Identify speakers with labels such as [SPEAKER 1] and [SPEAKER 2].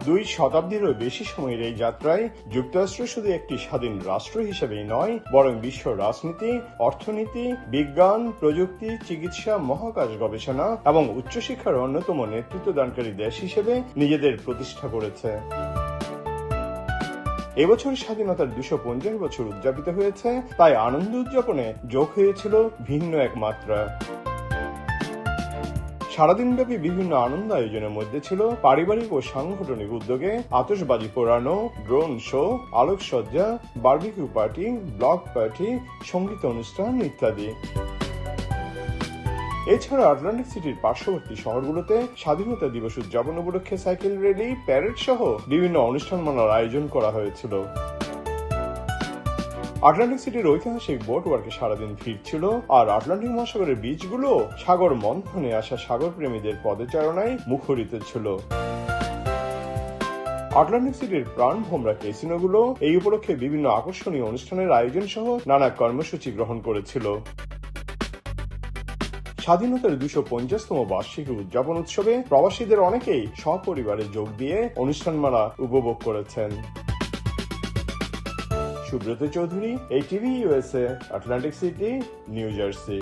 [SPEAKER 1] 2 শতাব্দীরও বেশি সময়ের এই যাত্রায় যুক্তরাষ্ট্র শুধু একটি স্বাধীন রাষ্ট্র হিসেবেই নয়, বরং বিশ্ব রাজনীতি, অর্থনীতি, বিজ্ঞান, প্রযুক্তি, চিকিৎসা, মহাকাশ গবেষণা এবং উচ্চশিক্ষার অন্যতম নেতৃত্বদানকারী দেশ হিসেবে নিজেদের প্রতিষ্ঠা করেছে। এবছর স্বাধীনতার 250 বছর উদযাপিত হয়েছে, তাই আনন্দ উদযাপনে যোগ হয়েছিল ভিন্ন এক মাত্রা। সারাদিনব্যাপী বিভিন্ন আনন্দ আয়োজনের মধ্যে ছিল পারিবারিক ও সাংগঠনিক উদ্যোগে আতশবাজি পোড়ানো, ড্রোন শো, আলোকসজ্জা, বারবিকিউ পার্টি, ব্লক পার্টি, সঙ্গীত অনুষ্ঠান ইত্যাদি। এছাড়া আটলান্টিক সিটির পার্শ্ববর্তী শহরগুলোতে স্বাধীনতা দিবস উদযাপন উপলক্ষে সাইকেল র্যালি, প্যারেড সহ বিভিন্ন অনুষ্ঠানমালার আয়োজন করা হয়েছিল। আটলান্টিক সিটির ঐতিহাসিক বোট ওয়ার্কে সারাদিন ভিড় ছিল, আর আটলান্টিক মহাসাগরের বিচগুলো সাগর মন্থনে আসা সাগর প্রেমীদের পদচারণায় মুখরিত ছিল। আটলান্টিক সিটির প্রাণভোমরা ক্যাসিনোগুলো এই উপলক্ষে বিভিন্ন আকর্ষণীয় অনুষ্ঠানের আয়োজন সহ নানা কর্মসূচি গ্রহণ করেছিল। স্বাধীনতার 250তম বার্ষিকী উদযাপন উৎসবে প্রবাসীদের অনেকেই সপরিবারে যোগ দিয়ে অনুষ্ঠানমালা উপভোগ করেছেন। Subrata Chowdhury, ATV USA, Atlantic city, new jersey.